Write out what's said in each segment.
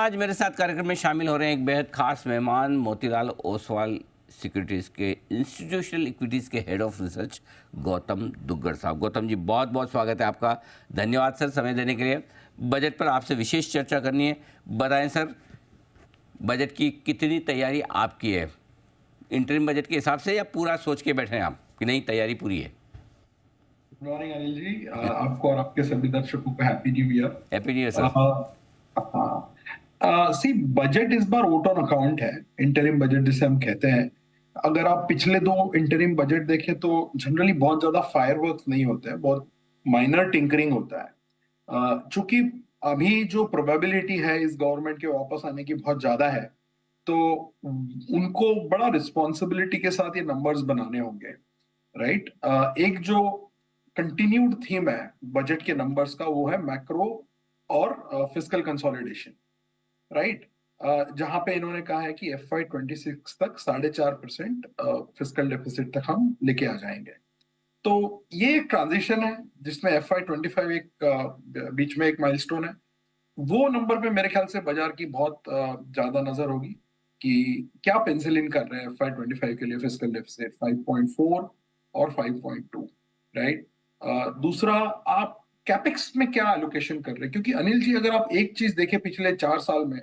आज मेरे साथ कार्यक्रम में शामिल हो रहे हैं एक बेहद खास मेहमान, मोतीलाल ओसवाल सिक्योरिटीज़ के इंस्टीट्यूशनल इक्विटीज़ के head of research Gautam Duggar साहब। गौतम जी, बहुत बहुत स्वागत है आपका। धन्यवाद सर समय देने के लिए। बजट पर आपसे विशेष चर्चा करनी है। बताएं सर, बजट की कितनी तैयारी आपकी है? इंटरिम बजट के हिसाब से या पूरा सोच के बैठे हैं आप कि नहीं तैयारी पूरी है? गुड मॉर्निंग अनिल जी, आपको और आपके सभी दर्शकों को happy new year. Happy new year sir. सी बजट इस बार वोट ऑन अकाउंट है, इंटरिम बजट जिसे हम कहते हैं। अगर आप पिछले दो इंटरिम बजट देखें तो जनरली बहुत ज्यादा फायरवर्क्स नहीं होते हैं, बहुत माइनर टिंकरिंग होता है। चूंकि अभी जो प्रोबेबिलिटी है इस गवर्नमेंट के वापस आने की बहुत ज्यादा है, तो उनको बड़ा रिस्पॉन्सिबिलिटी के साथ ये नंबर्स बनाने होंगे, राइट। एक जो कंटिन्यूड थीम है बजट के नंबर्स का वो है मैक्रो और फिस्कल कंसोलिडेशन, राइट। जहां पे इन्होंने कहा है कि FY26 तक 4.5% फिस्कल डेफिसिट तक हम लेके आ जाएंगे। तो ये एक ट्रांजिशन है जिसमें FY25 एक बीच में एक माइलस्टोन है। वो नंबर पे मेरे ख्याल से बाजार की बहुत ज्यादा नजर होगी कि क्या पेंसिल इन कर रहे हैं FY25 के लिए फिस्कल डेफिसिट 5.4 और 5.2, राइट। दूसरा, आप कैपेक्स में क्या एलोकेशन कर रहे हैं? क्योंकि अनिल जी, अगर आप एक चीज देखें पिछले 4 साल में,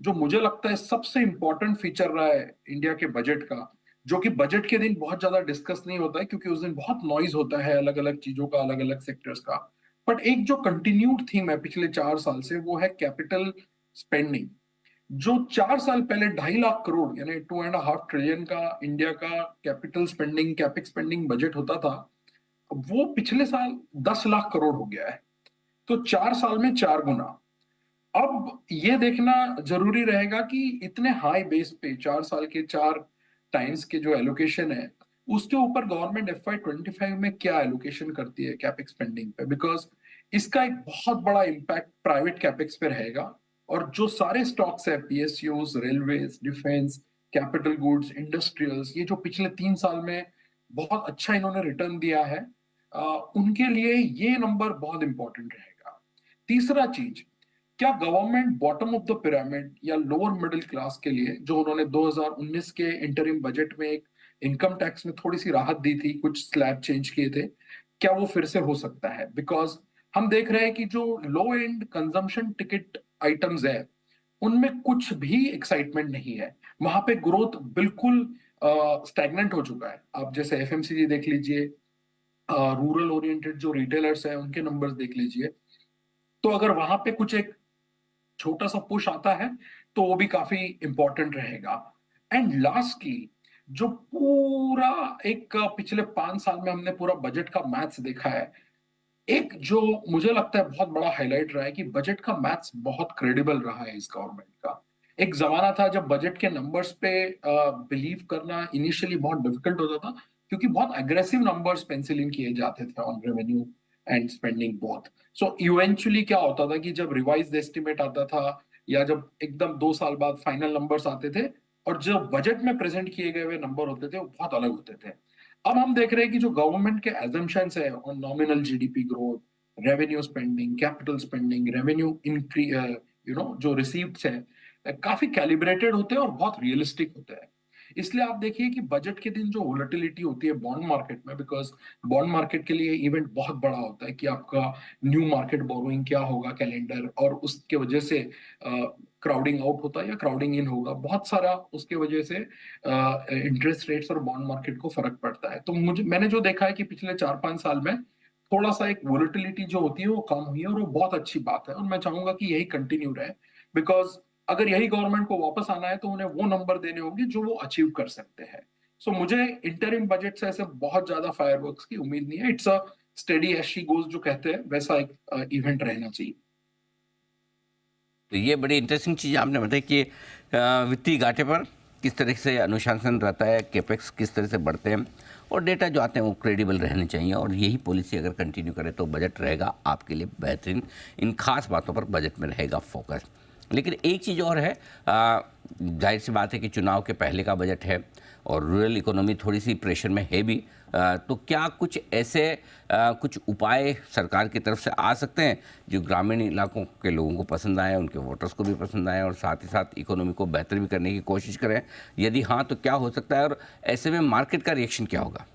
जो मुझे लगता है सबसे इंपॉर्टेंट फीचर रहा है इंडिया के बजट का, जो कि बजट के दिन बहुत ज्यादा डिस्कस नहीं होता है क्योंकि उस दिन बहुत नॉइज होता है अलग अलग चीजों का, अलग अलग सेक्टर्स का। बट एक जो कंटिन्यूड थीम है पिछले 4 साल से, वो है कैपिटल स्पेंडिंग। जो 4 साल पहले 2.5 लाख करोड़ यानी 2.5 ट्रिलियन का इंडिया का कैपिटल स्पेंडिंग, कैपिक स्पेंडिंग बजट होता था, वो पिछले साल 10 लाख करोड़ हो गया है। तो 4 साल में 4 गुना। अब ये देखना जरूरी रहेगा कि इतने हाई बेस पे 4 साल के 4 टाइम्स के जो एलोकेशन है, उसके ऊपर गवर्नमेंट FY25 में क्या एलोकेशन करती है कैपेक्स स्पेंडिंग पे, बिकॉज इसका एक बहुत बड़ा इम्पैक्ट प्राइवेट कैपेक्स पे रहेगा। और जो सारे स्टॉक्स है, PSUs, railways, defence, capital goods, industrials, ये जो पिछले 3 साल में बहुत अच्छा इन्होंने रिटर्न दिया है, उनके लिए ये नंबर बहुत इंपॉर्टेंट रहेगा। तीसरा चीज, क्या government bottom of the pyramid या लोअर मिडिल क्लास के लिए, जो उन्होंने 2019 के इंटरिम बजट में एक इनकम टैक्स में थोड़ी सी राहत दी थी, कुछ स्लैब चेंज किए थे, क्या वो फिर से हो सकता है? बिकॉज हम देख रहे हैं कि जो लो एंड कंजम्पशन टिकट आइटम्स है, उनमें कुछ भी एक्साइटमेंट नहीं है। वहां पे ग्रोथ बिल्कुल स्टैग्नेंट हो चुका है। आप जैसे FMCG देख लीजिए, रूरल ओरिएंटेड जो रिटेलर्स हैं उनके नंबर्स देख लीजिए। तो अगर वहां पे कुछ एक छोटा सा पुश आता है तो वो भी काफी इंपॉर्टेंट रहेगा। एंड लास्टली, जो पूरा एक पिछले 5 साल में हमने पूरा बजट का मैथ्स देखा है, एक जो मुझे लगता है बहुत बड़ा हाईलाइट रहा है कि बजट का मैथ्स बहुत क्रेडिबल रहा है इस गवर्नमेंट का। एक जमाना था जब बजट के नंबर्स पे बिलीव करना इनिशियली बहुत डिफिकल्ट होता था, क्योंकि बहुत एग्रेसिव नंबर्स पेंसिल इन किए जाते थे on revenue and spending both. So eventually क्या होता था कि जब रिवाइज्ड एस्टिमेट आता था या जब एकदम 2 साल बाद फाइनल नंबर्स आते थे, और जो बजट में प्रेजेंट किए गए हुए नंबर होते थे वो बहुत अलग होते थे। अब हम देख रहे हैं कि जो गवर्नमेंट के एजम्पशंस है on nominal GDP growth, revenue spending, capital spending, revenue increase, जो रिसीव्ड्स हैं, काफी कैलिब्रेटेड होते हैं और बहुत रियलिस्टिक होते हैं। इसलिए आप देखिए कि बजट के दिन जो वोलेटिलिटी होती है बॉन्ड मार्केट में, बिकॉज बॉन्ड मार्केट के लिए इवेंट बहुत बड़ा होता है कि आपका न्यू मार्केट बोरोइंग क्या होगा कैलेंडर, और उसके वजह से क्राउडिंग आउट होता है या क्राउडिंग इन होगा, बहुत सारा उसके वजह से इंटरेस्ट रेट्स और बॉन्ड मार्केट को फर्क पड़ता है। तो मैंने जो देखा है कि पिछले 4-5 साल में थोड़ा सा एक वोलेटिलिटी जो होती है वो कम हुई है, और वो बहुत अच्छी बात है, और मैं चाहूंगा कि यही कंटिन्यू रहे। बिकॉज अगर यही गवर्नमेंट को वापस आना है तो उन्हें वो नंबर देने होंगे जो वो अचीव कर सकते हैं। सो मुझे इंटरिम बजट से ऐसे बहुत ज्यादा फायरवर्क्स की उम्मीद नहीं है। It's a steady as she goes जो कहते हैं, वैसा एक इवेंट रहना चाहिए। तो ये बड़ी इंटरेस्टिंग चीज़ आपने बताई कि वित्तीय घाटे पर किस तरह से अनुशासन रहता है, कैपेक्स किस तरह से बढ़ते हैं, और डेटा जो आते हैं वो क्रेडिबल रहने चाहिए, और यही पॉलिसी अगर कंटिन्यू करे तो बजट रहेगा आपके लिए बेहतरीन। इन खास बातों पर बजट में रहेगा फोकस। लेकिन एक चीज़ और है, जाहिर सी बात है कि चुनाव के पहले का बजट है, और रूरल इकोनॉमी थोड़ी सी प्रेशर में है भी। तो क्या कुछ ऐसे कुछ उपाय सरकार की तरफ से आ सकते हैं जो ग्रामीण इलाकों के लोगों को पसंद आए, उनके वोटर्स को भी पसंद आए और साथ ही साथ इकोनॉमी को बेहतर भी करने की कोशिश करें? यदि हाँ, तो क्या हो सकता है और ऐसे में मार्केट का रिएक्शन क्या होगा?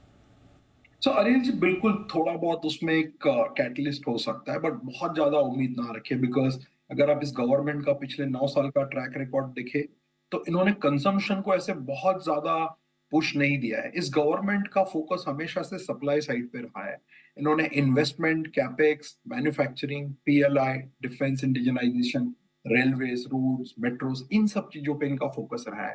सो अनिल जी, बिल्कुल थोड़ा बहुत उसमें एक कैटलिस्ट हो सकता है, बट बहुत ज्यादा उम्मीद ना रखें, बिकॉज अगर आप इस गवर्नमेंट का पिछले 9 साल का ट्रैक रिकॉर्ड देखें तो इन्होंने कंजम्पशन को ऐसे बहुत ज्यादा पुश नहीं दिया है। इस गवर्नमेंट का फोकस हमेशा से सप्लाई साइड पे रहा है। इन्होंने investment, capex, manufacturing, PLI, defence indigenisation, railways, roads, metros, इन सब चीजों पे इनका फोकस रहा है।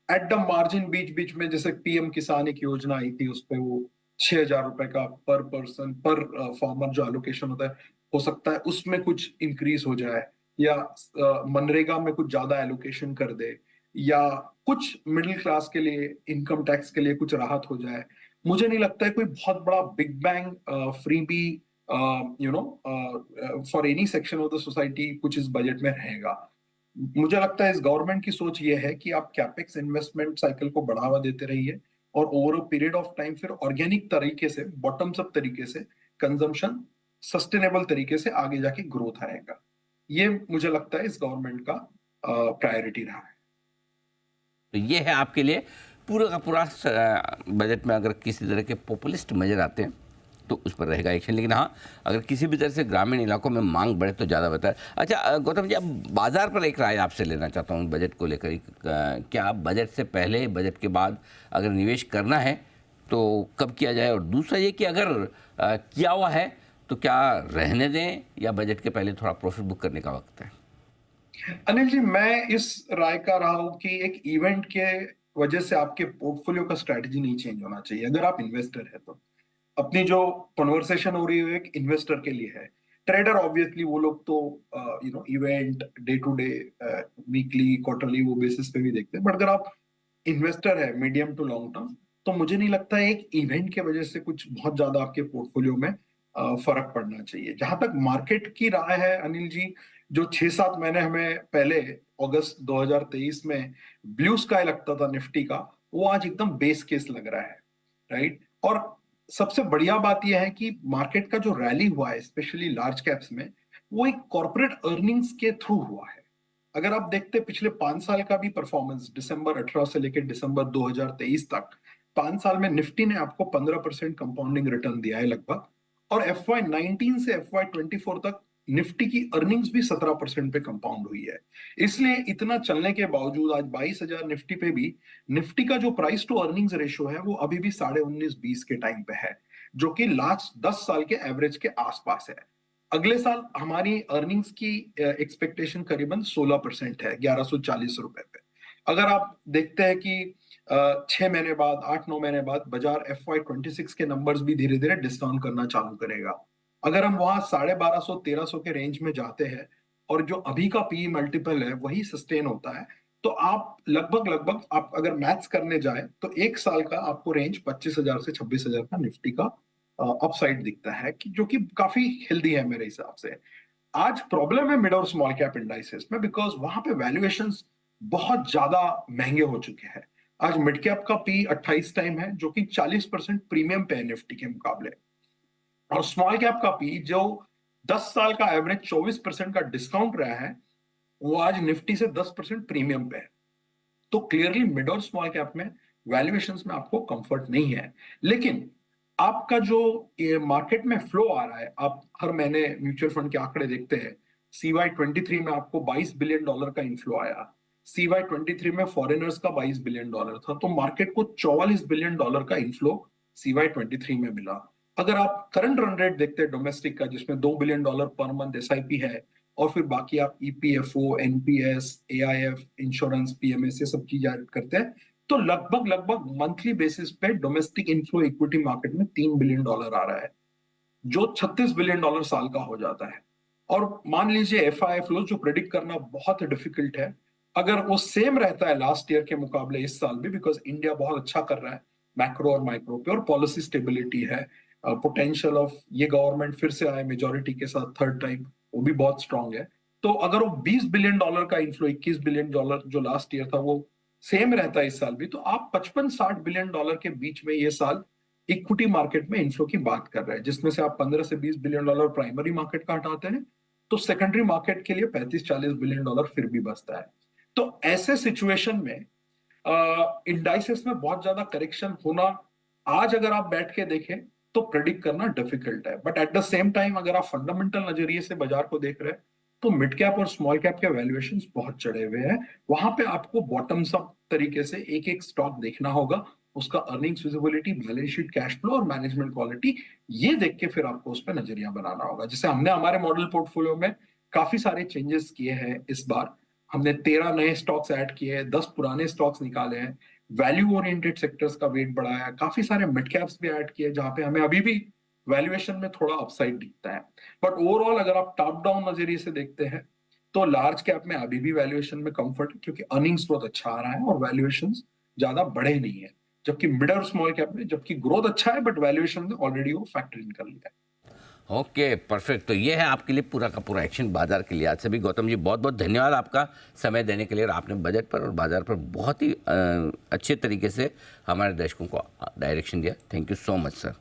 एट द मार्जिन बीच बीच में जैसे पीएम किसान एक योजना आई थी, उस पे वो 6,000 रुपए का पर पर्सन पर फार्मर जो एलोकेशन होता है, हो सकता है उसमें कुछ इंक्रीज हो जाए, या मनरेगा में कुछ ज्यादा एलोकेशन कर दे, या कुछ मिडिल क्लास के लिए इनकम टैक्स के लिए कुछ राहत हो जाए। मुझे नहीं लगता है कोई बहुत बड़ा big bang freebie for any section of the society कुछ इस बजट में रहेगा। मुझे लगता है इस गवर्नमेंट की सोच ये है कि आप कैपेक्स इन्वेस्टमेंट साइकिल को बढ़ावा देते रहिए और over a period of time फिर ऑर्गेनिक तरीके से, बॉटम्स अप तरीके से कंजम्पशन सस्टेनेबल तरीके से आगे जाके ग्रोथ आएगा। ये मुझे लगता है इस गवर्नमेंट का प्रायोरिटी रहा है। तो ये है आपके लिए पूरा का पूरा बजट में अगर किसी तरह के पॉपुलिस्ट मेजर आते हैं तो उस पर रहेगा एक्शन, लेकिन हाँ, अगर किसी भी तरह से ग्रामीण इलाकों में मांग बढ़े तो ज़्यादा बेहतर। अच्छा गौतम जी, अब बाजार पर एक राय आपसे लेना चाहता हूँ बजट को लेकर। क्या बजट से पहले, बजट के बाद अगर निवेश करना है तो कब किया जाए, और दूसरा ये कि अगर किया हुआ है तो क्या रहने दें या बजट के पहले थोड़ा प्रॉफिट बुक करने का वक्त है? अनिल जी, मैं इस राय का रहा हूं कि एक इवेंट के वजह से आपके पोर्टफोलियो का स्ट्रेटजी नहीं चेंज होना चाहिए। अगर आप इन्वेस्टर है तो अपनी जो कन्वर्सेशन हो रही है एक इन्वेस्टर के लिए है। ट्रेडर ऑब्वियसली वो लोग तो event, day to day, weekly, quarterly वो बेसिस पे भी देखते हैं, बट अगर आप इन्वेस्टर है मीडियम टू लॉन्ग टर्म, तो मुझे नहीं लगता है एक इवेंट के वजह से कुछ बहुत ज्यादा आपके पोर्टफोलियो में फर्क पड़ना चाहिए। जहां तक मार्केट की राय है अनिल जी, जो 6-7 महीने हमें पहले अगस्त 2023 में ब्लू स्काई लगता था निफ्टी का, वो आज एकदम बेस केस लग रहा है, राइट। और सबसे बढ़िया बात यह है कि मार्केट का जो रैली हुआ है स्पेशली लार्ज कैप्स में, वो एक कॉर्पोरेट अर्निंग्स के थ्रू हुआ है। अगर आप देखते पिछले 5 साल का भी परफॉर्मेंस, दिसंबर 18 से लेकर दिसंबर 2023 तक, 5 साल में निफ्टी ने आपको 15% कंपाउंडिंग रिटर्न दिया है लगभग। और FY19 से FY24 तक निफ्टी की अर्निंग्स भी 17% पे कंपाउंड हुई है। इसलिए इतना चलने के बावजूद आज 22,000 निफ्टी पे भी निफ्टी का जो प्राइस टू अर्निंग्स रेशियो है वो अभी भी 19.5-20 के टाइम पे है, जो कि लास्ट 10 साल के एवरेज के आसपास है। अगले साल हमारी अर्निंग्स की एक्सपेक्टेशन करीबन 16% है, 1140 रुपए पे। अगर आप देखते हैं कि 6 महीने बाद, 8-9 महीने बाद बाजार FY26 के नंबर्स भी धीरे धीरे डिस्काउंट करना चालू करेगा। अगर हम वहां 1250-1300 के रेंज में जाते हैं और जो अभी का पी मल्टीपल है वही सस्टेन होता है, तो आप लगभग लगभग, आप अगर मैथ्स करने जाए तो 1 साल का आपको रेंज 25,000 से 26,000 का निफ्टी का अपसाइड दिखता है, कि जो कि काफी हेल्दी है मेरे हिसाब से। आज प्रॉब्लम है मिड और स्मॉल कैप इंडाइसेस में, बिकॉज वहां पे वैल्यूएशंस बहुत ज्यादा महंगे हो चुके हैं। आज मिड कैप का पी 28 टाइम है, जो कि 40% प्रीमियम पे है निफ्टी के मुकाबले। और स्मॉल कैप का पी जो 10 साल का एवरेज 24% का डिस्काउंट रहा है, वो आज निफ्टी से 10% प्रीमियम पे है। तो क्लियरली मिड और स्मॉल कैप में वैल्यूएशंस में आपको कंफर्ट नहीं है। लेकिन आपका जो मार्केट में फ्लो आ रहा है, आप हर महीने म्यूचुअल फंड के आंकड़े देखते हैं। CY23 में आपको $22 बिलियन का इनफ्लो आया। CY23 में फॉरेनर्स का $22 बिलियन था, तो मार्केट को $44 बिलियन का इनफ्लो CY23 में मिला। अगर आप करंट रन रेट देखते हैं डोमेस्टिक का, जिसमें $2 बिलियन पर मंथ SIP है, और फिर बाकी आप EPFO, NPS, AIF, insurance, PMS, ये सब चीज ऐड करते हैं, तो लगभग लगभग मंथली बेसिस पे डोमेस्टिक इनफ्लो इक्विटी मार्केट में $3 बिलियन आ रहा है, जो $36 बिलियन साल का हो जाता है। और मान लीजिए FII जो प्रेडिक्ट करना बहुत डिफिकल्ट है, अगर वो सेम रहता है लास्ट ईयर के मुकाबले इस साल भी, बिकॉज इंडिया बहुत अच्छा कर रहा है मैक्रो और माइक्रो पे, और पॉलिसी स्टेबिलिटी है, पोटेंशियल ऑफ ये गवर्नमेंट फिर से आए मेजोरिटी के साथ थर्ड टाइम, वो भी बहुत स्ट्रांग है। तो अगर वो $20 बिलियन का इन्फ्लो, $21 बिलियन जो लास्ट ईयर था, वो सेम रहता है इस साल भी, तो आप 55-60 बिलियन डॉलर के बीच में ये साल इक्विटी मार्केट में इन्फ्लो की बात कर रहे हैं, जिसमें से आप 15 से 20 बिलियन डॉलर प्राइमरी मार्केट का हटाते हैं, तो सेकेंडरी मार्केट के लिए 35-40 बिलियन डॉलर फिर भी बचता है। तो ऐसे सिचुएशन में इंडाइसेस में बहुत ज्यादा करेक्शन होना आज अगर आप बैठ के देखें तो प्रेडिक्ट करना डिफिकल्ट है, but at the same time अगर आप फंडामेंटल नजरिए से बाजार को देख रहे हैं तो मिड कैप और स्मॉल कैप के वैल्यूएशंस बहुत चढ़े हुए हैं। वहां पे आपको बॉटम्स अप तरीके से एक एक स्टॉक देखना होगा, उसका earnings visibility, balance sheet, cash flow और मैनेजमेंट क्वालिटी, ये देख के फिर आपको उस पर नजरिया बनाना होगा। जैसे हमने हमारे मॉडल पोर्टफोलियो में काफी सारे चेंजेस किए हैं इस बार। हमने 13 नए स्टॉक्स ऐड किए हैं, 10 पुराने स्टॉक्स निकाले हैं, वैल्यू ओरिएंटेड सेक्टर्स का वेट बढ़ाया है, काफी सारे मिड कैप्स भी ऐड किए जहां पे हमें अभी भी वैल्यूएशन में थोड़ा अपसाइड दिखता है। बट ओवरऑल अगर आप टॉप डाउन नजरिए से देखते हैं तो लार्ज कैप में अभी भी वैल्यूएशन में कंफर्ट है, क्योंकि अर्निंग्स ग्रोथ अच्छा आ रहा है और वैल्यूएशन ज्यादा बढ़े नहीं है। जबकि मिड और स्मॉल कैप में जबकि ग्रोथ अच्छा है बट वैल्यूएशन ने ऑलरेडी वो फैक्टर इन कर लिया है। Okay perfect. तो ये है आपके लिए पूरा का पूरा एक्शन बाजार के लिए। आज से भी गौतम जी बहुत बहुत धन्यवाद आपका समय देने के लिए, और आपने बजट पर और बाजार पर बहुत ही अच्छे तरीके से हमारे दर्शकों को डायरेक्शन दिया। Thank you so much sir.